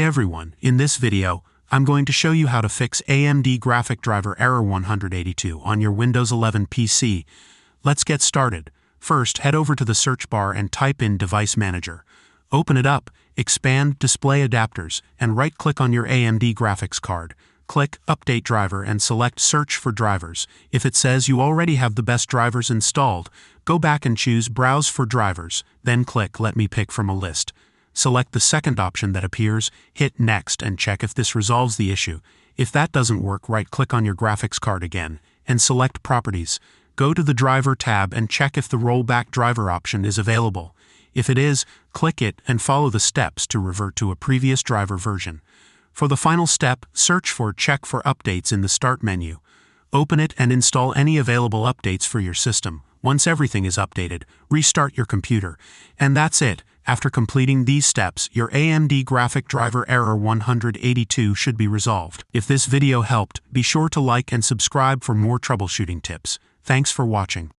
everyone, in this video, I'm going to show you how to fix AMD Graphics Driver Error 182 on your Windows 11 PC. Let's get started. First, head over to the search bar and type in Device Manager. Open it up, expand Display Adapters, and right-click on your AMD graphics card. Click Update Driver and select Search for Drivers. If it says you already have the best drivers installed, go back and choose Browse for Drivers, then click Let me pick from a list. Select the second option that appears, hit Next and check if this resolves the issue. If that doesn't work, right-click on your graphics card again, and select Properties. Go to the Driver tab and check if the Rollback Driver option is available. If it is, click it and follow the steps to revert to a previous driver version. For the final step, search for Check for Updates in the Start menu. Open it and install any available updates for your system. Once everything is updated, restart your computer. And that's it. After completing these steps, your AMD Graphics Driver Error 182 should be resolved. If this video helped, be sure to like and subscribe for more troubleshooting tips. Thanks for watching.